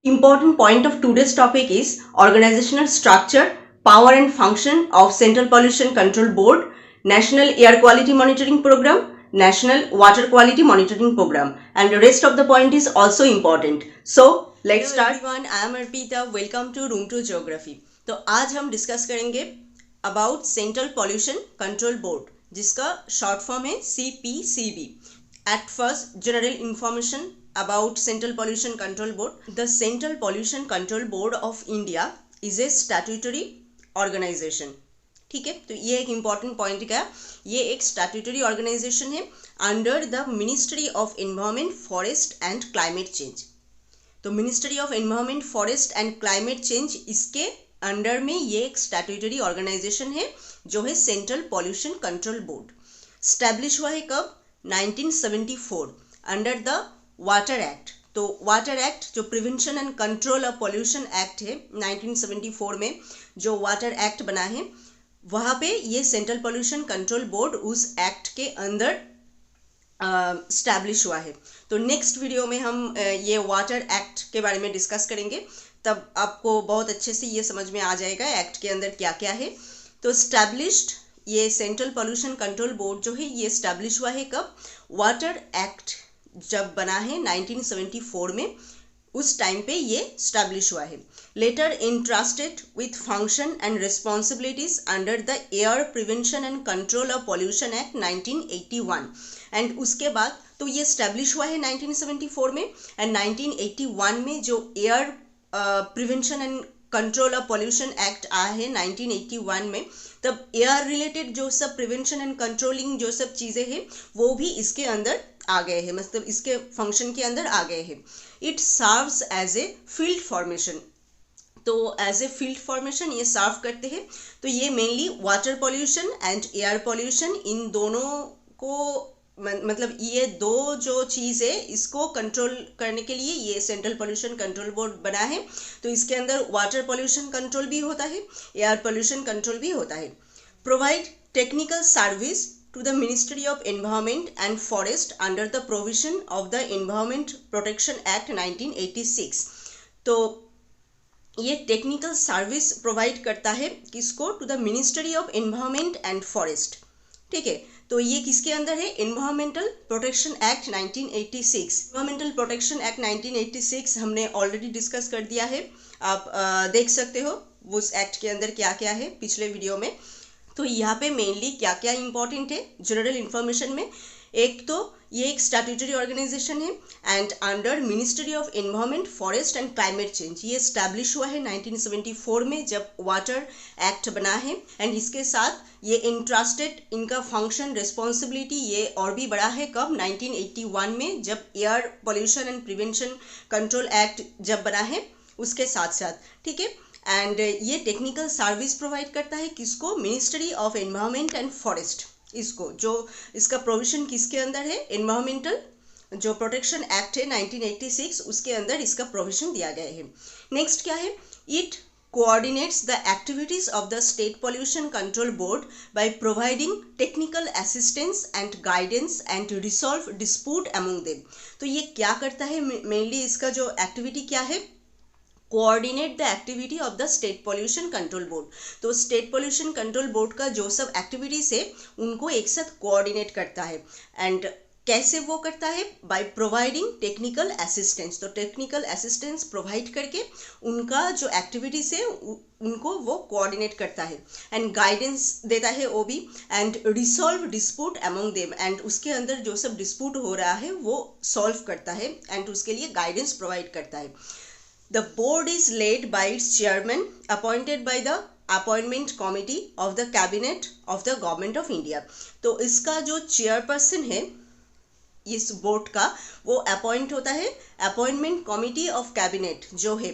Important point of today's topic is organizational structure, power and function of Central Pollution Control Board, National Air Quality Monitoring Program, National Water Quality Monitoring Program, and the rest of the point is also important. So let's start. Hello everyone, I am Arpita. Welcome to Room 2 Geography. तो आज हम discuss करेंगे about central pollution control board, जिसका short form है CPCB. At first, general information about Central Pollution Control Board. The Central Pollution Control Board of India is a statutory organization. ठीक है, तो ये एक इम्पॉर्टेंट पॉइंट क्या है, ये एक स्टैट्यूटरी ऑर्गेनाइजेशन है under the ministry of environment, forest and climate change. तो ministry of environment, forest and climate change, इसके अंडर में ये एक स्टैट्यूटरी ऑर्गेनाइजेशन है जो है central pollution control board. Establish हुआ है कब? 1974 अंडर द वाटर एक्ट. तो वाटर एक्ट जो prevention and control of pollution act है, 1974 में जो वाटर एक्ट बना है, वहाँ पे ये सेंट्रल पॉल्यूशन कंट्रोल बोर्ड उस एक्ट के अंदर स्टैब्लिश हुआ है. तो नेक्स्ट वीडियो में हम ये वाटर एक्ट के बारे में डिस्कस करेंगे, तब आपको बहुत अच्छे से ये समझ में आ जाएगा एक्ट के अंदर क्या क्या है. तो स्टैब्लिश्ड ये सेंट्रल पॉल्यूशन कंट्रोल बोर्ड जो है ये स्टैब्लिश हुआ है कब? वाटर एक्ट जब बना है 1974 में, उस टाइम पे ये स्टैब्लिश हुआ है. Later entrusted with function and responsibilities under the Air Prevention and control of pollution Act 1981. एंड उसके बाद तो ये स्टैब्लिश हुआ है 1974 में, एंड 1981 में जो air Prevention and control of pollution act आया है 1981 में, तब एयर रिलेटेड जो सब प्रिवेंशन एंड कंट्रोलिंग जो सब चीज़ें हैं वो भी इसके अंदर आ गए हैं, मतलब इसके फंक्शन के अंदर आ गए हैं. It serves as a field formation. तो एज ए फील्ड फॉर्मेशन ये सर्व करते हैं. तो ये mainly water pollution and air pollution, इन दोनों को मतलब ये दो जो चीज़ है इसको कंट्रोल करने के लिए ये सेंट्रल पॉल्यूशन कंट्रोल बोर्ड बना है. तो इसके अंदर वाटर पॉल्यूशन कंट्रोल भी होता है, एयर पॉल्यूशन कंट्रोल भी होता है. Provide technical service to the Ministry of Environment and Forest under the provision of the Environment Protection Act 1986. तो ये टेक्निकल सर्विस प्रोवाइड करता है किसको? To the ministry of Environment and Forest. ठीक है, तो ये किसके अंदर है? Environmental Protection Act 1986. Environmental Protection Act 1986 हमने ऑलरेडी डिस्कस कर दिया है, आप देख सकते हो उस एक्ट के अंदर क्या क्या है पिछले वीडियो में. तो यहाँ पे मेनली क्या क्या इंपॉर्टेंट है जनरल इन्फॉर्मेशन में, एक तो ये एक स्टैट्यूटरी ऑर्गेनाइजेशन है and under ministry of environment, forest and climate change. ये स्टैब्लिश हुआ है 1974 में जब वाटर एक्ट बना है, एंड इसके साथ ये इंट्रस्टेड इनका फंक्शन रिस्पॉन्सिबिलिटी ये और भी बड़ा है कब? 1981 में जब air pollution and prevention control act जब बना है उसके साथ साथ. ठीक है, एंड ये टेक्निकल सर्विस प्रोवाइड करता है किसको? Ministry of Environment and forest. इसको जो इसका प्रोविजन किसके अंदर है? एनवायरमेंटल जो प्रोटेक्शन एक्ट है 1986 उसके अंदर इसका प्रोविजन दिया गया है. नेक्स्ट क्या है? It coordinates the activities of the State Pollution Control Board by providing technical assistance and guidance and to resolve dispute among them. तो ये क्या करता है? मेनली इसका जो एक्टिविटी क्या है? Coordinate the activity of the state pollution control board. तो स्टेट पॉल्यूशन कंट्रोल बोर्ड का जो सब एक्टिविटीज है उनको एक साथ कोऑर्डिनेट करता है. एंड कैसे वो करता है? By providing technical assistance. तो टेक्निकल असिस्टेंस प्रोवाइड करके उनका जो एक्टिविटीज है उनको वो कोऑर्डिनेट करता है, एंड गाइडेंस देता है वो भी, and resolve dispute among them. And उसके अंदर जो सब डिस्प्यूट हो रहा है वो सॉल्व करता है एंड उसके लिए गाइडेंस प्रोवाइड करता है. The board is led by its chairman appointed by the appointment committee of the cabinet of the government of India. तो इसका जो चेयरपर्सन है इस बोर्ड का वो अपॉइंट होता है अपॉइंटमेंट कमिटी ऑफ कैबिनेट जो है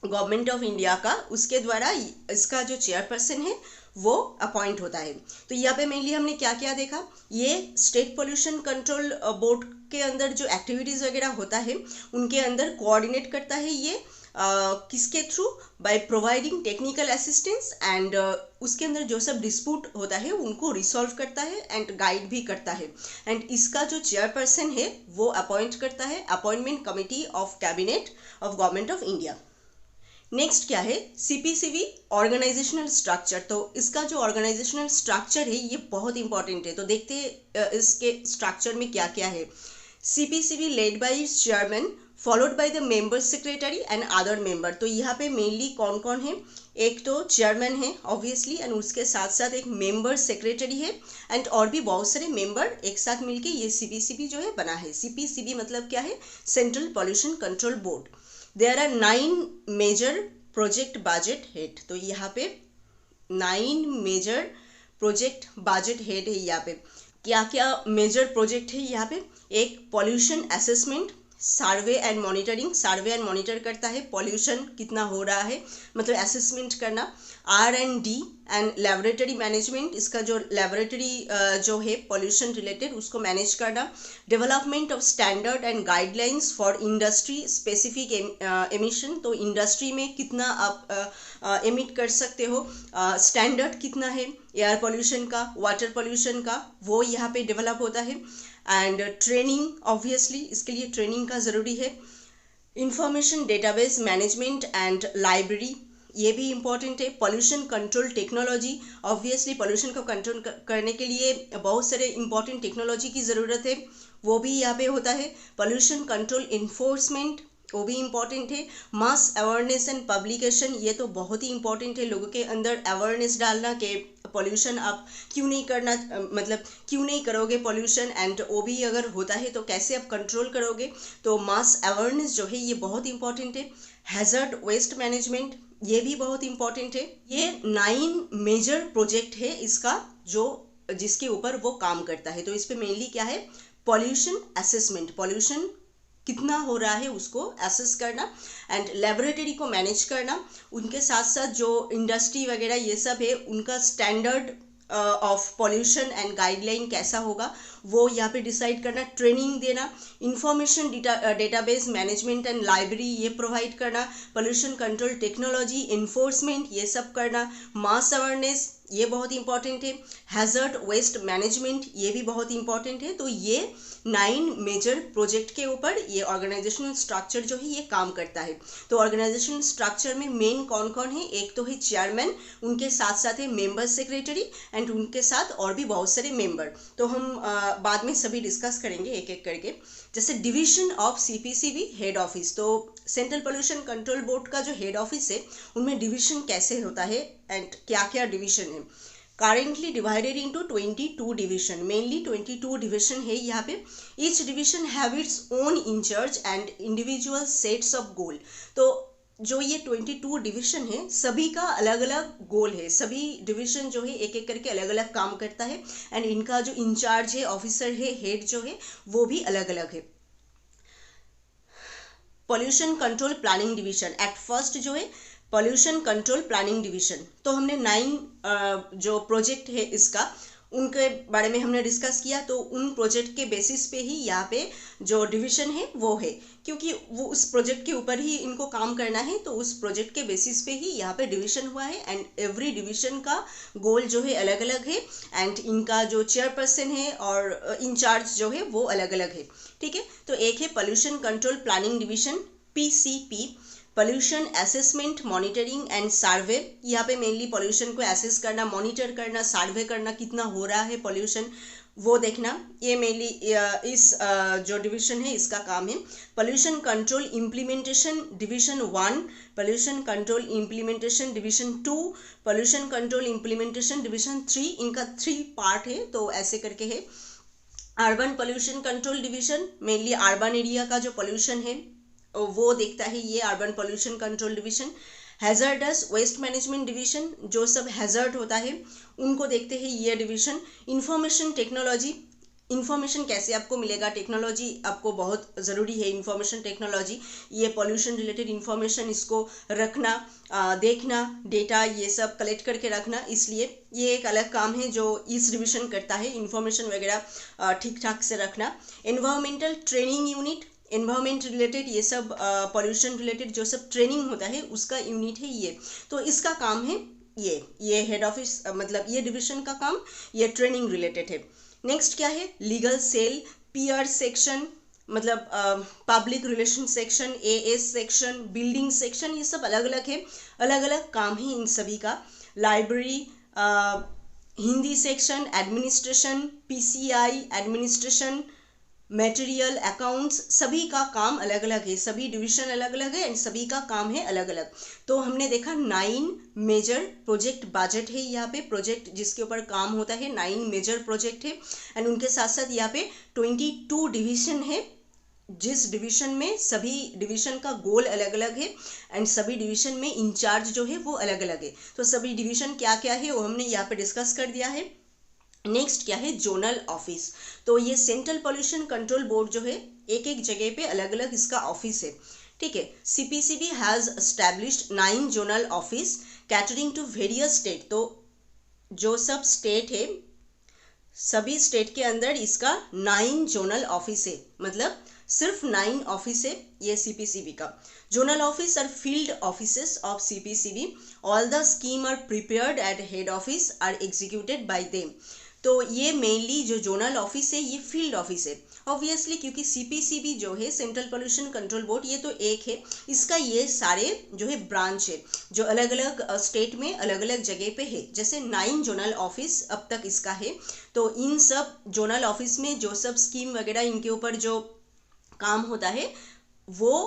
गवर्नमेंट ऑफ इंडिया का, उसके द्वारा इसका जो चेयरपर्सन है वो अपॉइंट होता है. तो यहाँ पे मेनली हमने क्या क्या देखा? ये स्टेट पोल्यूशन कंट्रोल बोर्ड के अंदर जो एक्टिविटीज़ वगैरह होता है उनके अंदर कोऑर्डिनेट करता है ये किसके through? By providing technical assistance and उसके अंदर जो सब डिस्प्यूट होता है उनको रिसॉल्व करता है एंड गाइड भी करता है। एंड इसका जो चेयरपर्सन है वो अपॉइंट करता है Appointment Committee of Cabinet of Government of India. Next क्या है? CPCB organisational structure. तो इसका जो ऑर्गेनाइजेशनल स्ट्रक्चर है ये बहुत इंपॉर्टेंट है। तो देखते हैं इसके स्ट्रक्चर में क्या क्या है। CPCB led by chairman followed by the member secretary and other member. तो यहाँ पे मेनली कौन कौन है? एक तो चेयरमैन है ऑब्वियसली, एंड उसके साथ साथ एक मेंबर सेक्रेटरी है एंड और भी बहुत सारे मेंबर एक साथ मिलके ये सीपीसीबी जो है बना है। सीपीसीबी मतलब क्या है? Central pollution control Board. There are 9 major project budget head. तो यहाँ पे 9 मेजर प्रोजेक्ट बजट हेड है। यहाँ पे क्या क्या मेजर प्रोजेक्ट है? यहाँ पे एक pollution assessment, survey and monitoring. Survey and monitor करता है पॉल्यूशन कितना हो रहा है, मतलब असेसमेंट करना। R&D एंड लेबोरेटरी मैनेजमेंट, इसका जो लेबोरेटरी जो है पॉल्यूशन रिलेटेड उसको मैनेज करना। Development of standard and guidelines for industry specific emission. तो इंडस्ट्री में कितना आप एमिट कर सकते हो, स्टैंडर्ड कितना है एयर पॉल्यूशन का, वाटर पॉल्यूशन का, वो यहाँ पे डेवलप होता है। एंड ट्रेनिंग, ऑब्वियसली इसके लिए ट्रेनिंग का ज़रूरी है। Information database management and library, ये भी इम्पॉर्टेंट है। Pollution control technology, obviously pollution को कंट्रोल करने के लिए बहुत सारे इंपॉर्टेंट टेक्नोलॉजी की ज़रूरत है, वो भी यहाँ पे होता है। पॉल्यूशन कंट्रोल इन्फोर्समेंट, वो भी इम्पॉर्टेंट है। मास अवेयरनेस एंड पब्लिकेशन, ये तो बहुत ही इम्पॉर्टेंट है, लोगों के अंदर अवेयरनेस डालना कि पॉल्यूशन आप क्यों नहीं करना, मतलब क्यों नहीं करोगे पॉल्यूशन, एंड वो भी अगर होता है तो कैसे आप कंट्रोल करोगे। तो मास अवेयरनेस जो है ये बहुत इंपॉर्टेंट है। हैज़र्ड वेस्ट मैनेजमेंट, ये भी बहुत इंपॉर्टेंट है। ये 9 मेजर प्रोजेक्ट है इसका जो जिसके ऊपर वो काम करता है। तो इस पे मेनली क्या है? पॉल्यूशन असेसमेंट, पॉल्यूशन कितना हो रहा है उसको असेस करना, एंड लेबोरेटरी को मैनेज करना। उनके साथ साथ जो इंडस्ट्री वगैरह ये सब है उनका standard of pollution and guideline कैसा होगा वो यहाँ पे डिसाइड करना। ट्रेनिंग देना, information database management and library ये प्रोवाइड करना। पॉल्यूशन कंट्रोल टेक्नोलॉजी इन्फोर्समेंट ये सब करना। मास अवेयरनेस ये बहुत इंपॉर्टेंट है। हैज़र्ड वेस्ट मैनेजमेंट ये भी बहुत इंपॉर्टेंट है। तो ये 9 मेजर प्रोजेक्ट के ऊपर ये ऑर्गेनाइजेशनल स्ट्रक्चर जो है ये काम करता है। तो ऑर्गेनाइजेशनल स्ट्रक्चर में मेन कौन कौन है? एक तो है चेयरमैन, उनके साथ साथ है मेंबर सेक्रेटरी एंड उनके साथ और भी बहुत सारे मेंबर। तो हम बाद में सभी डिस्कस करेंगे एक एक करके। जैसे division of CPCB head office, तो सेंट्रल पोल्यूशन कंट्रोल बोर्ड का जो हेड ऑफिस है उनमें डिवीजन कैसे होता है एंड क्या क्या डिवीजन है। currently divided into 22 division, mainly 22 division है यहाँ पे। each division have its own in charge and individual sets of goal। तो जो ये 22 डिवीजन है सभी का अलग अलग गोल है, सभी डिवीजन जो है एक एक करके अलग अलग काम करता है एंड इनका जो इंचार्ज है, ऑफिसर है, हेड जो है वो भी अलग अलग है। Pollution control planning division, at first जो है पॉल्यूशन कंट्रोल प्लानिंग डिवीजन। तो हमने 9 जो प्रोजेक्ट है इसका उनके बारे में हमने डिस्कस किया। तो उन प्रोजेक्ट के बेसिस पे ही यहाँ पे जो डिवीजन है वो है, क्योंकि वो उस प्रोजेक्ट के ऊपर ही इनको काम करना है, तो उस प्रोजेक्ट के बेसिस पे ही यहाँ पे डिवीजन हुआ है एंड एवरी डिवीजन का गोल जो है अलग अलग है एंड इनका जो चेयरपर्सन है और इंचार्ज जो है वो अलग अलग है। ठीक है, तो एक है pollution control planning division PCP, pollution assessment monitoring and सर्वे। यहाँ पे मेनली पॉल्यूशन को असेस करना, मॉनिटर करना, सर्वे करना, कितना हो रहा है पॉल्यूशन वो देखना, ये मेनली इस जो डिवीजन है इसका काम है। Pollution control implementation division 1, pollution control implementation division 2, pollution control implementation division 3, इनका 3 पार्ट है तो ऐसे करके है। Urban pollution control division mainly urban area का जो पॉल्यूशन है वो देखता है ये urban pollution control division. Hazardous waste management division, जो सब हैज़र्ड होता है उनको देखते हैं ये डिवीजन। इंफॉर्मेशन टेक्नोलॉजी, इंफॉर्मेशन कैसे आपको मिलेगा, टेक्नोलॉजी आपको बहुत ज़रूरी है। इंफॉर्मेशन टेक्नोलॉजी ये पॉल्यूशन रिलेटेड इंफॉर्मेशन इसको रखना, देखना, डेटा ये सब कलेक्ट करके रखना, इसलिए ये एक अलग काम है जो इस डिवीजन करता है, इंफॉर्मेशन वगैरह ठीक ठाक से रखना। Environmental training unit, environment related, ये सब पॉल्यूशन रिलेटेड जो सब ट्रेनिंग होता है उसका यूनिट है ये। तो इसका काम है ये हेड ऑफिस, मतलब ये डिवीजन का काम ये ट्रेनिंग रिलेटेड है। नेक्स्ट क्या है, लीगल सेल, पीआर सेक्शन, मतलब public relation section, as section, building section, ये सब अलग अलग है, अलग अलग काम है इन सभी का। Library, Hindi section, administration, PCI administration, material, accounts, सभी का काम अलग अलग है, सभी डिवीजन अलग अलग है एंड सभी का काम है अलग अलग। तो हमने देखा 9 मेजर प्रोजेक्ट बजट है यहाँ पे, प्रोजेक्ट जिसके ऊपर काम होता है 9 मेजर प्रोजेक्ट है एंड उनके साथ साथ यहाँ पे 22 डिवीजन है, जिस डिवीजन में सभी डिवीजन का गोल अलग अलग है एंड सभी डिवीजन में इंचार्ज जो है वो अलग अलग है। तो सभी डिवीजन क्या क्या है वो हमने यहाँ पे डिस्कस कर दिया है। नेक्स्ट क्या है, जोनल ऑफिस। तो ये सेंट्रल पॉल्यूशन कंट्रोल बोर्ड जो है एक एक जगह पे अलग अलग इसका ऑफिस है, ठीक है। CPCB has established 9 zonal office catering to various state. तो जो सब स्टेट है, सभी स्टेट के अंदर इसका 9 जोनल ऑफिस है, मतलब सिर्फ 9 ऑफिस है ये सीपीसीबी का। Zonal office are field offices of CPCB, all the scheme are prepared at head office are executed by them. तो ये मेनली जो जोनल ऑफिस है ये फील्ड ऑफिस है ऑब्वियसली, क्योंकि सीपीसीबी जो है सेंट्रल पॉल्यूशन कंट्रोल बोर्ड ये तो एक है, इसका ये सारे जो है ब्रांच है जो अलग अलग स्टेट में अलग अलग जगह पे है। जैसे 9 जोनल ऑफिस अब तक इसका है, तो इन सब जोनल ऑफिस में जो सब स्कीम वगैरह इनके ऊपर जो काम होता है वो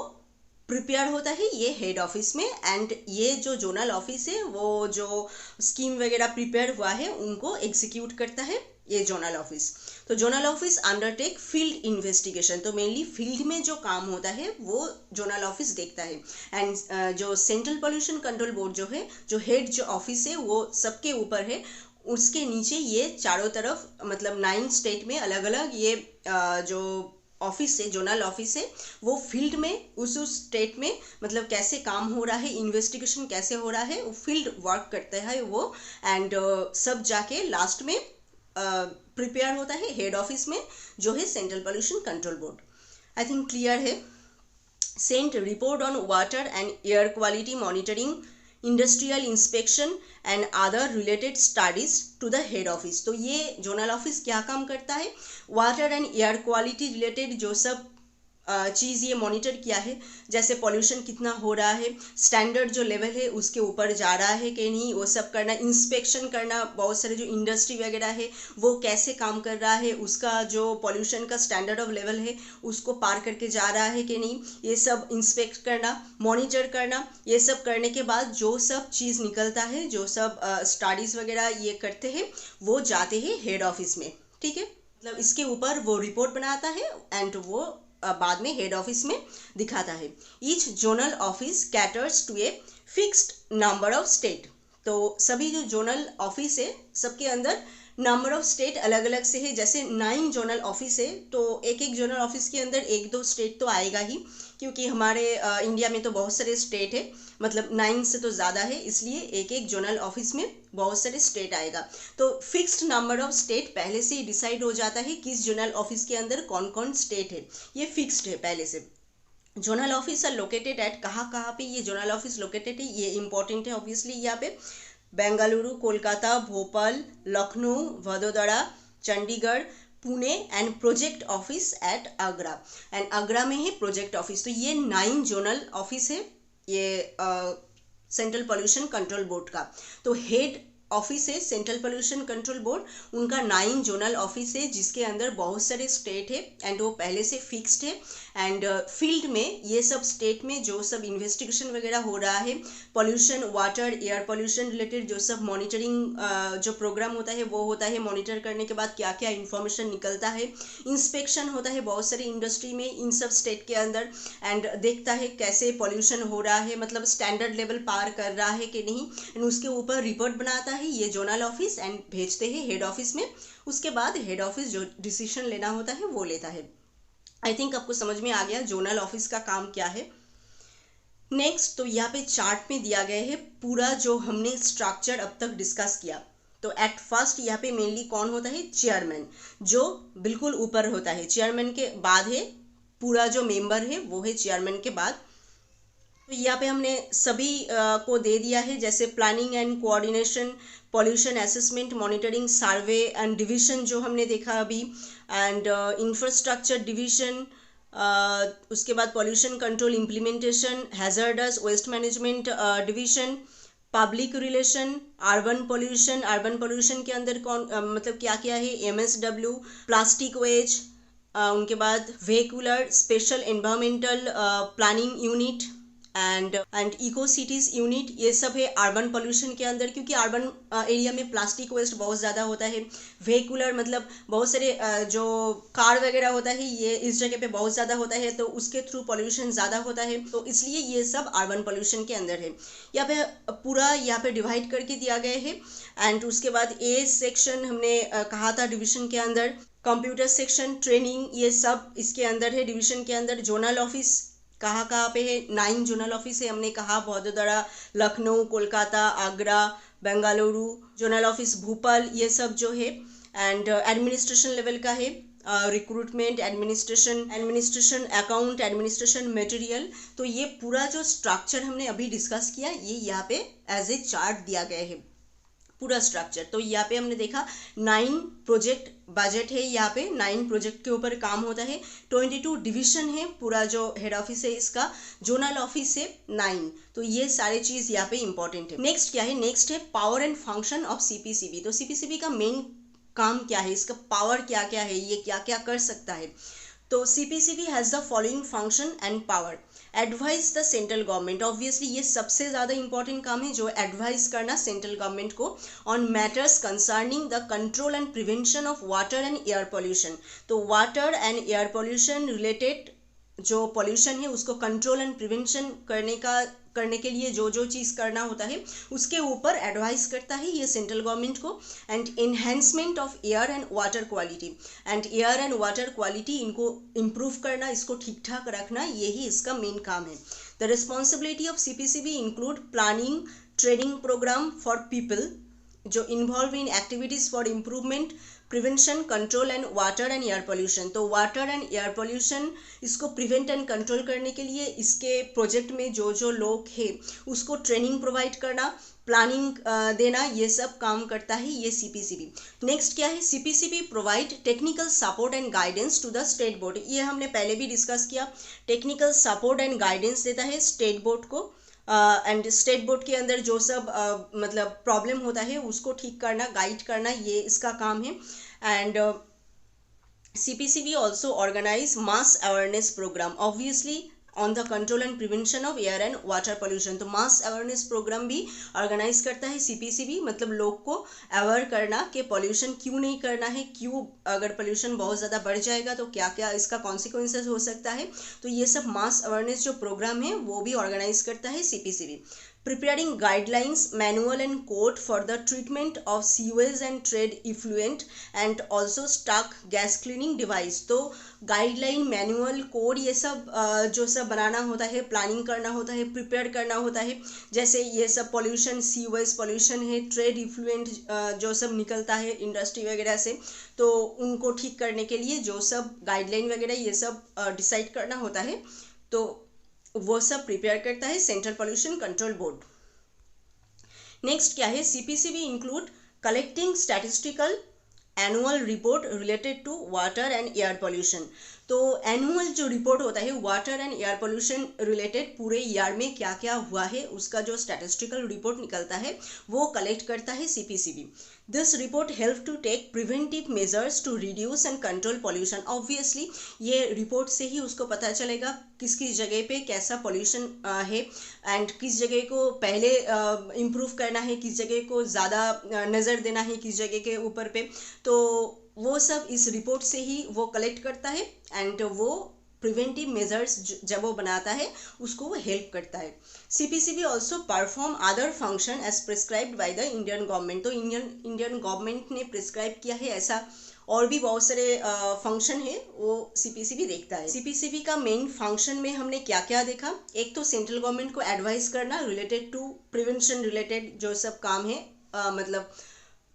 प्रिपेयर होता है ये हेड ऑफिस में, एंड ये जो जोनल ऑफिस है वो जो स्कीम वगैरह प्रिपेयर हुआ है उनको एग्जीक्यूट करता है ये जोनल ऑफिस। तो zonal office undertake field investigation, तो मेनली फील्ड में जो काम होता है वो जोनल ऑफिस देखता है। एंड जो सेंट्रल पॉल्यूशन कंट्रोल बोर्ड जो है, जो हेड जो ऑफिस है वो सबके ऊपर है, उसके नीचे ये चारों तरफ मतलब 9 स्टेट में अलग अलग ये जो ऑफिस है, जोनल ऑफिस है, वो फील्ड में उस स्टेट में मतलब कैसे काम हो रहा है, इन्वेस्टिगेशन कैसे हो रहा है, वो फील्ड वर्क करता है वो, एंड सब जाके लास्ट में प्रिपेयर होता है हेड ऑफिस में जो है central pollution control board. I think clear है। Sent report on water and air quality monitoring, industrial inspection and other related studies to the head office. तो ये जोनल ऑफिस क्या काम करता है, water and air quality related जो सब चीज़ ये मॉनिटर किया है, जैसे पॉल्यूशन कितना हो रहा है, स्टैंडर्ड जो लेवल है उसके ऊपर जा रहा है कि नहीं, वो सब करना, इंस्पेक्शन करना, बहुत सारे जो इंडस्ट्री वगैरह है वो कैसे काम कर रहा है, उसका जो पॉल्यूशन का स्टैंडर्ड ऑफ लेवल है उसको पार करके जा रहा है कि नहीं, ये सब इंस्पेक्ट करना, मॉनिटर करना। ये सब करने के बाद जो सब चीज़ निकलता है, जो सब स्टडीज़ वगैरह ये करते हैं वो जाते हैं हेड ऑफिस में, ठीक है। मतलब इसके ऊपर वो रिपोर्ट बनाता है एंड वो बाद में हेड ऑफिस में दिखाता है। Each zonal office caters to a fixed number of state. तो सभी जो जोनल ऑफिस है सबके अंदर नंबर ऑफ स्टेट अलग अलग से है। जैसे 9 जोनल ऑफिस है तो एक एक जोनल ऑफिस के अंदर 1-2 स्टेट तो आएगा ही, क्योंकि हमारे इंडिया में तो बहुत सारे स्टेट है, मतलब 9 से तो ज़्यादा है, इसलिए एक एक जोनल ऑफिस में बहुत सारे स्टेट आएगा। तो फिक्स्ड नंबर ऑफ स्टेट पहले से ही डिसाइड हो जाता है किस जोनल ऑफिस के अंदर कौन कौन स्टेट है, ये फिक्स्ड है पहले से। Zonal office are located at, कहाँ पे ये जोनल ऑफिस लोकेटेड है ये इंपॉर्टेंट है ऑब्वियसली। यहाँ पे Bengaluru, Kolkata, Bhopal, Lucknow, Vadodara, Chandigarh, Pune and project office at Agra, and Agra में है प्रोजेक्ट ऑफिस। तो ये 9 जोनल ऑफिस है ये सेंट्रल पॉल्यूशन कंट्रोल बोर्ड का। तो हेड ऑफिस है सेंट्रल पॉल्यूशन कंट्रोल बोर्ड, उनका 9 जोनल ऑफिस है जिसके अंदर बहुत सारे स्टेट है एंड वो पहले से फिक्स्ड है। एंड फील्ड में ये सब स्टेट में जो सब इन्वेस्टिगेशन वगैरह हो रहा है, pollution, water, air pollution related जो सब मॉनिटरिंग जो प्रोग्राम होता है वो होता है। मॉनिटर करने के बाद क्या क्या इन्फॉर्मेशन निकलता है, इंस्पेक्शन होता है बहुत सारी इंडस्ट्री में इन सब स्टेट के अंदर, एंड देखता है कैसे पॉल्यूशन हो रहा है, मतलब स्टैंडर्ड लेवल पार कर रहा है कि नहीं, एंड उसके ऊपर रिपोर्ट बनाता है ये जोनल ऑफिस एंड भेजते हैं हेड ऑफिस में। उसके बाद हेड ऑफिस जो डिसीजन लेना होता है वो लेता है। आई थिंक आपको समझ में आ गया जोनल ऑफिस का काम क्या है। नेक्स्ट, तो यहाँ पे चार्ट में दिया गया है पूरा जो हमने स्ट्रक्चर अब तक डिस्कस किया। तो एट फर्स्ट यहाँ पे मेनली कौन होता है, चेयरमैन, जो बिल्कुल ऊपर होता है। चेयरमैन के बाद है पूरा जो मेंबर है वो है चेयरमैन के बाद। तो यहाँ पे हमने सभी को दे दिया है, जैसे planning and coordination, pollution assessment, monitoring, survey and division जो हमने देखा अभी, एंड इंफ्रास्ट्रक्चर डिवीजन, उसके बाद pollution control implementation, hazardous waste management division, public relation, urban pollution के अंदर कौन मतलब क्या क्या है, MSW, प्लास्टिक वेज, उनके बाद vehicular special environmental planning unit and eco cities unit, ये सब है अर्बन पोल्यूशन के अंदर, क्योंकि अर्बन एरिया में प्लास्टिक वेस्ट बहुत ज़्यादा होता है। व्हीकुलर मतलब बहुत सारे जो कार वगैरह होता है ये इस जगह पे बहुत ज़्यादा होता है, तो उसके थ्रू पोल्यूशन ज़्यादा होता है, तो इसलिए ये सब अर्बन पोल्यूशन के अंदर है। यहाँ पे पूरा यहाँ पे डिवाइड करके दिया गया है। एंड उसके बाद ए सेक्शन हमने कहा था डिवीजन के अंदर, कंप्यूटर सेक्शन, ट्रेनिंग, ये सब इसके अंदर है डिवीजन के अंदर। जोनल ऑफिस कहाँ पे है, 9 जोनल ऑफिस है हमने कहा, बड़ोदरा, लखनऊ, कोलकाता, आगरा, बेंगलुरु, जोनल ऑफिस भोपाल, ये सब जो है। एंड एडमिनिस्ट्रेशन लेवल का है, recruitment, administration account, administration material. तो ये पूरा जो स्ट्रक्चर हमने अभी डिस्कस किया ये यहाँ पे एज ए चार्ट दिया गया है पूरा स्ट्रक्चर। तो यहाँ पे हमने देखा 9 प्रोजेक्ट बजट है, यहाँ पे 9 प्रोजेक्ट के ऊपर काम होता है। 22 डिवीजन है, पूरा जो हेड ऑफिस है इसका, जोनल ऑफिस है 9। तो ये सारी चीज़ यहाँ पे इंपॉर्टेंट है। नेक्स्ट क्या है, नेक्स्ट है power and function of CPCB। तो CPCB का मेन काम क्या है, इसका पावर क्या क्या है, ये क्या क्या कर सकता है। तो CPCB has the following function and power. Advise the central government, obviously ये सबसे ज़्यादा इंपॉर्टेंट काम है जो एडवाइस करना सेंट्रल गवर्नमेंट को on matters concerning the control and prevention of water and air pollution. तो water and air pollution related जो पॉल्यूशन है उसको कंट्रोल एंड प्रिवेंशन करने के लिए जो जो चीज़ करना होता है उसके ऊपर एडवाइस करता है ये सेंट्रल गवर्नमेंट को। And enhancement of air and water quality, and air and water quality इनको इम्प्रूव करना, इसको ठीक ठाक रखना, यही इसका मेन काम है। The responsibility of CPCB include planning training program for people जो involve in activities for improvement, prevention, control and water and air pollution. तो वाटर एंड एयर पोल्यूशन इसको प्रिवेंट एंड कंट्रोल करने के लिए इसके प्रोजेक्ट में जो जो लोग हैं उसको ट्रेनिंग प्रोवाइड करना, प्लानिंग देना, ये सब काम करता है ये CPCB। नेक्स्ट क्या है, CPCB provide technical support and guidance to the state board. ये हमने पहले भी डिस्कस किया, टेक्निकल सपोर्ट एंड गाइडेंस देता है स्टेट बोर्ड को। एंड स्टेट बोर्ड के अंदर जो सब मतलब प्रॉब्लम होता है उसको ठीक करना, गाइड करना, ये इसका काम है। And CPCB also organise mass awareness programme obviously on the control and prevention of air and water pollution. तो मास अवेयरनेस प्रोग्राम भी ऑर्गेनाइज करता है CPCB, मतलब लोग को अवेयर करना कि पोल्यूशन क्यों नहीं करना है, क्यों अगर पोल्यूशन बहुत ज़्यादा बढ़ जाएगा तो क्या क्या इसका कॉन्सिक्वेंसेस हो सकता है। तो ये सब मास अवेयरनेस जो प्रोग्राम है वो भी ऑर्गेनाइज करता है CPCB। Preparing guidelines, manual and code for the treatment of sewage and trade effluent and also stuck gas cleaning device। तो गाइडलाइन, मैनुअल, कोड, ये सब जो सब बनाना होता है, प्लानिंग करना होता है, प्रिपेयर करना होता है। जैसे ये सब पोल्यूशन, सीवेज पोल्यूशन है, ट्रेड इफ्लुएंट जो सब निकलता है इंडस्ट्री वगैरह से, तो उनको ठीक करने के लिए जो सब गाइडलाइन वगैरह ये सब डिसाइड करना होता है, तो वो सब प्रिपेयर करता है Central pollution control Board. Next क्या है, CPCB include collecting statistical annual report related to water and air pollution. तो एनुअल जो रिपोर्ट होता है water and air pollution related पूरे ईयर में क्या क्या हुआ है उसका जो स्टैटिस्टिकल रिपोर्ट निकलता है वो कलेक्ट करता है CPCB। This report help to take preventive measures to reduce and control pollution. Obviously ये रिपोर्ट से ही उसको पता चलेगा किस किस जगह पे कैसा पोल्यूशन है एंड किस जगह को पहले इम्प्रूव करना है, किस जगह को ज़्यादा नज़र देना है, किस जगह के ऊपर पे, तो वो सब इस रिपोर्ट से ही वो कलेक्ट करता है एंड वो प्रिवेंटिव मेजर्स जब वो बनाता है उसको वो हेल्प करता है। CPCB also perform other function as prescribed by the Indian government. तो इंडियन गवर्नमेंट ने प्रिस्क्राइब किया है ऐसा और भी बहुत सारे फंक्शन है वो CPCB देखता है। CPCB का मेन फंक्शन में हमने क्या क्या देखा, एक तो सेंट्रल गवर्नमेंट को एडवाइस करना रिलेटेड टू प्रिवेंशन रिलेटेड जो सब काम है, मतलब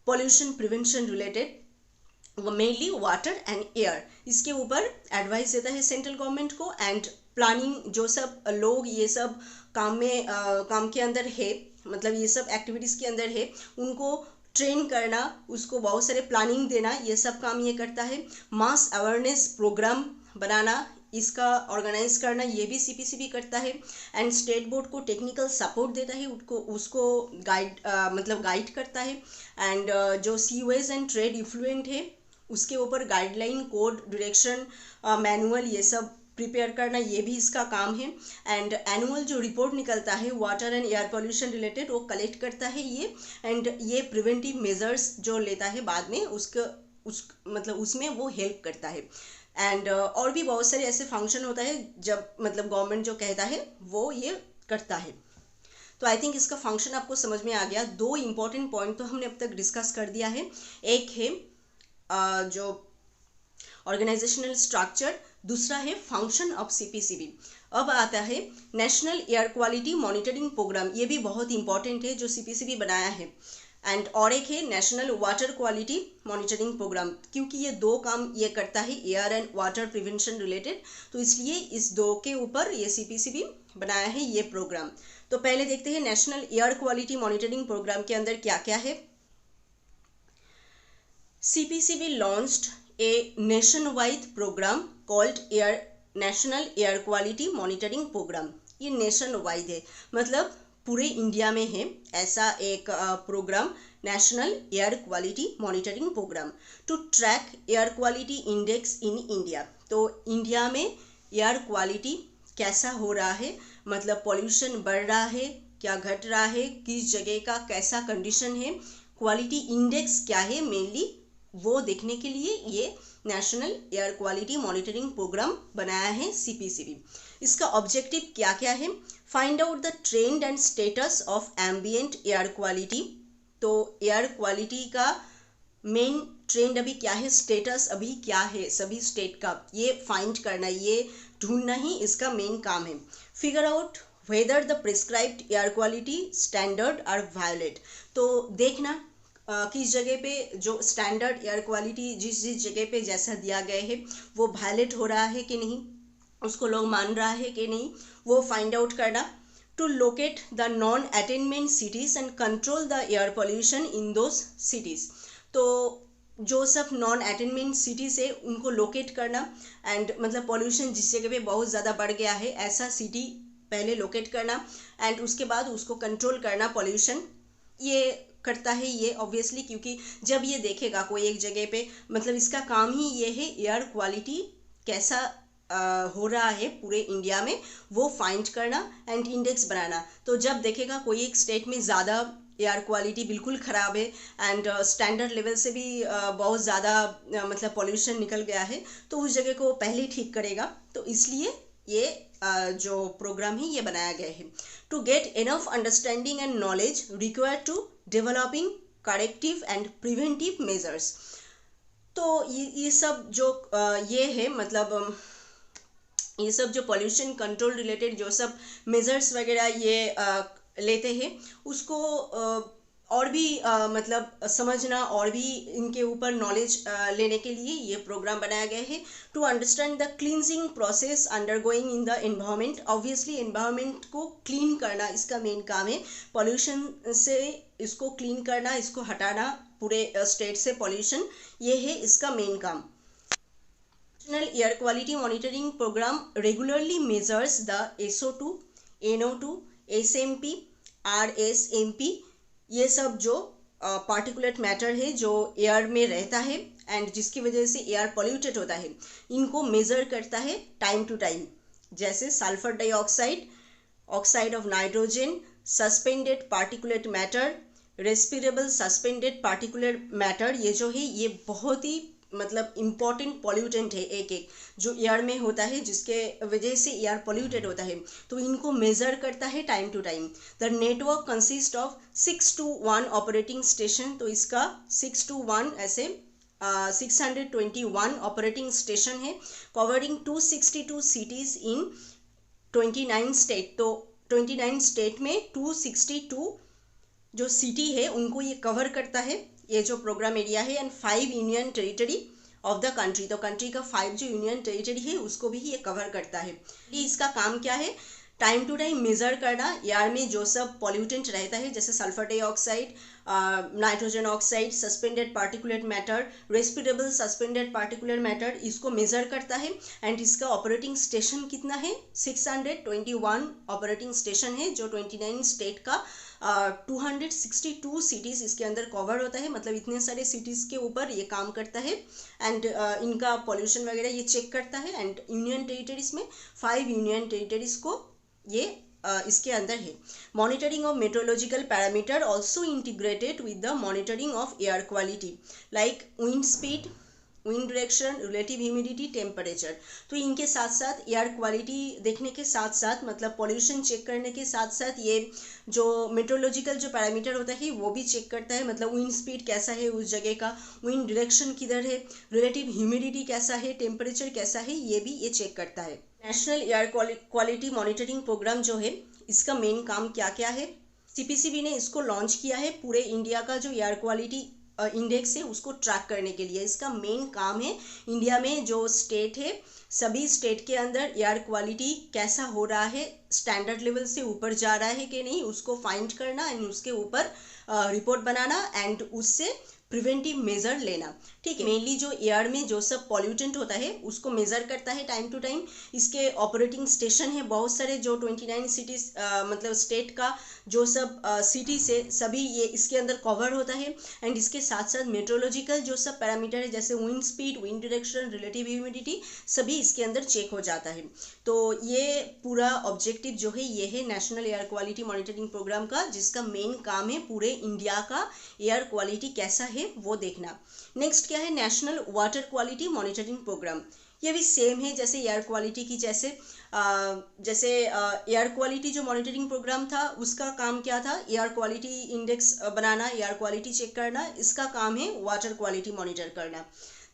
pollution prevention related, mainly water and air, इसके ऊपर एडवाइस देता है सेंट्रल गवर्नमेंट को। एंड प्लानिंग, जो सब लोग ये सब काम के अंदर है, मतलब ये सब एक्टिविटीज़ के अंदर है, उनको ट्रेन करना, उसको बहुत सारे प्लानिंग देना, ये सब काम ये करता है। मास अवेयरनेस प्रोग्राम बनाना, इसका ऑर्गेनाइज करना, ये भी सीपीसीबी करता है। एंड स्टेट बोर्ड को टेक्निकल सपोर्ट देता है, उसको गाइड मतलब गाइड करता है। एंड जो सीवेज एंड ट्रेड इफ्लुएंट है, उसके ऊपर गाइडलाइन, कोड, डायरेक्शन, मैनुअल, ये सब प्रिपेयर करना, ये भी इसका काम है। एंड एनुअल जो रिपोर्ट निकलता है water and air pollution related, वो कलेक्ट करता है ये। एंड ये प्रिवेंटिव मेजर्स जो लेता है बाद में, मतलब उसमें वो हेल्प करता है। एंड और भी बहुत सारे ऐसे फंक्शन होता है जब मतलब गवर्नमेंट जो कहता है वो ये करता है। तो आई थिंक इसका फंक्शन आपको समझ में आ गया। दो इम्पॉर्टेंट पॉइंट तो हमने अब तक डिस्कस कर दिया है, एक है जो ऑर्गेनाइजेशनल स्ट्रक्चर, दूसरा है फंक्शन ऑफ सीपीसीबी। अब आता है national air quality monitoring programme, ये भी बहुत इंपॉर्टेंट है जो सीपीसीबी बनाया है। एंड और एक है national water quality monitoring Programme, क्योंकि ये दो काम ये करता है air and water prevention related, तो इसलिए इस दो के ऊपर ये सीपीसीबी बनाया है ये प्रोग्राम। तो पहले देखते हैं National air quality monitoring programme के अंदर क्या क्या है। CPCB launched a nationwide program called National Air Quality Monitoring Program। ये नेशन वाइड है, मतलब पूरे इंडिया में है ऐसा एक programme, National air quality monitoring Programme, to track air quality index in India. तो इंडिया में एयर क्वालिटी कैसा हो रहा है, मतलब पॉल्यूशन बढ़ रहा है क्या घट रहा है, किस जगह का कैसा कंडीशन है, क्वालिटी इंडेक्स क्या है, मेनली वो देखने के लिए ये National air quality monitoring Programme बनाया है सीपीसीबी। इसका ऑब्जेक्टिव क्या क्या है, find out the trend and status of ambient air quality. तो एयर क्वालिटी का मेन ट्रेंड अभी क्या है, स्टेटस अभी क्या है सभी स्टेट का, ये फाइंड करना, ये ढूंढना ही इसका मेन काम है। Figure out whether the prescribed air quality standard are violate. तो देखना किस जगह पे जो स्टैंडर्ड एयर क्वालिटी जिस जगह पे जैसा दिया गया है वो वायलेट हो रहा है कि नहीं, उसको लोग मान रहा है कि नहीं, वो फाइंड आउट करना। To locate the non attainment cities and control the air pollution in those cities. तो जो सब नॉन अटेनमेंट सिटीज़ है उनको लोकेट करना, एंड मतलब पोल्यूशन जिस जगह पे बहुत ज़्यादा बढ़ गया है ऐसा सिटी पहले लोकेट करना, एंड उसके बाद उसको कंट्रोल करना पोल्यूशन, ये करता है ये ऑब्वियसली, क्योंकि जब ये देखेगा कोई एक जगह पे, मतलब इसका काम ही ये है एयर क्वालिटी कैसा हो रहा है पूरे इंडिया में वो फाइंड करना एंड इंडेक्स बनाना। तो जब देखेगा कोई एक स्टेट में ज़्यादा एयर क्वालिटी बिल्कुल ख़राब है एंड स्टैंडर्ड लेवल से भी बहुत ज़्यादा मतलब पॉल्यूशन निकल गया है, तो उस जगह को पहले ठीक करेगा। तो इसलिए ये जो प्रोग्राम है ये बनाया गया है। To get enough understanding and knowledge required to developing corrective and preventive measures. तो ये सब जो ये है, मतलब ये सब जो पॉल्यूशन कंट्रोल रिलेटेड जो सब मेजर्स वगैरह ये लेते हैं उसको और भी मतलब समझना और भी इनके ऊपर नॉलेज लेने के लिए ये प्रोग्राम बनाया गया है। To understand the cleansing process undergoing in the environment. Obviously environment को क्लीन करना इसका मेन काम है, पॉल्यूशन से इसको क्लीन करना, इसको हटाना पूरे स्टेट से पॉल्यूशन, ये है इसका मेन काम। National air quality monitoring Programme regularly measures the SO2, NO2, SMP, RSMP, ये सब जो पार्टिकुलेट मैटर है जो एयर में रहता है एंड जिसकी वजह से एयर पॉल्यूटेड होता है, इनको मेज़र करता है टाइम टू टाइम, जैसे sulphur dioxide, oxide of nitrogen, suspended particulate matter, respirable suspended particulate matter, ये जो है ये बहुत ही मतलब इम्पॉर्टेंट पॉल्यूटेंट है, एक एक जो एयर में होता है जिसके वजह से एयर पॉल्यूटेड होता है, तो इनको मेज़र करता है time to time. The network consist of 6 to 1 operating station. तो इसका 6 to 1 ऐसे 621 ऑपरेटिंग स्टेशन है, कवरिंग 262 सिटीज़ इन 29 स्टेट। तो 29 स्टेट में 262 जो सिटी है उनको ये कवर करता है ये जो प्रोग्राम एरिया है, and 5 union territory of the country. तो कंट्री का 5 जो यूनियन टेरिटरी है उसको भी ये कवर करता है। ये इसका काम क्या है, टाइम टू टाइम मेजर करना एयर में जो सब पॉल्यूटेंट रहता है, जैसे sulphur dioxide, nitrogen oxide, suspended particulate matter, respirable suspended particulate matter, इसको मेजर करता है। एंड इसका ऑपरेटिंग स्टेशन कितना है, 621 ऑपरेटिंग स्टेशन है, जो 29 स्टेट का 262 सिटीज़ इसके अंदर कवर होता है। मतलब इतने सारे सिटीज़ के ऊपर ये काम करता है। एंड इनका पॉल्यूशन वगैरह ये चेक करता है। एंड यूनियन टेरिटरीज में 5 यूनियन टेरिटरीज को ये इसके अंदर है। Monitoring of meteorological parameter also integrated with the monitoring of air quality, like wind speed, wind direction, relative humidity, temperature. तो इनके साथ साथ एयर क्वालिटी देखने के साथ साथ, मतलब पॉल्यूशन चेक करने के साथ साथ, ये जो मेट्रोलॉजिकल जो पैरामीटर होता है वो भी चेक करता है। मतलब विंड स्पीड कैसा है उस जगह का, विंड डायरेक्शन किधर है, रिलेटिव ह्यूमिडिटी कैसा है, टेम्परेचर कैसा है, ये भी ये चेक करता है। National air quality monitoring Programme जो है, इसका मेन काम क्या क्या है, सीपीसीबी ने इसको लॉन्च किया है पूरे इंडिया का जो एयर क्वालिटी इंडेक्स है उसको ट्रैक करने के लिए। इसका मेन काम है इंडिया में जो स्टेट है, सभी स्टेट के अंदर एयर क्वालिटी कैसा हो रहा है, स्टैंडर्ड लेवल से ऊपर जा रहा है कि नहीं, उसको फाइंड करना एंड उसके ऊपर रिपोर्ट बनाना एंड उससे प्रिवेंटिव मेजर लेना। ठीक है, मेनली जो एयर में जो सब पॉल्यूटेंट होता है उसको मेजर करता है टाइम टू टाइम। इसके ऑपरेटिंग स्टेशन है बहुत सारे, जो 29 सिटीज मतलब स्टेट का जो सब सिटी से सभी ये इसके अंदर कवर होता है। एंड इसके साथ साथ मेट्रोलॉजिकल जो सब पैरामीटर है, जैसे wind speed, wind direction, relative humidity, सभी इसके अंदर चेक हो जाता है। तो ये पूरा ऑब्जेक्टिव जो है ये है national air quality monitoring programme का, जिसका मेन काम है पूरे इंडिया का एयर क्वालिटी कैसा है वो देखना। नेक्स्ट क्या है, national water quality monitoring programme. ये भी सेम है जैसे एयर क्वालिटी की, जैसे एयर क्वालिटी जो मॉनिटरिंग प्रोग्राम था उसका काम क्या था, एयर क्वालिटी इंडेक्स बनाना, एयर क्वालिटी चेक करना। इसका काम है वाटर क्वालिटी मॉनिटर करना।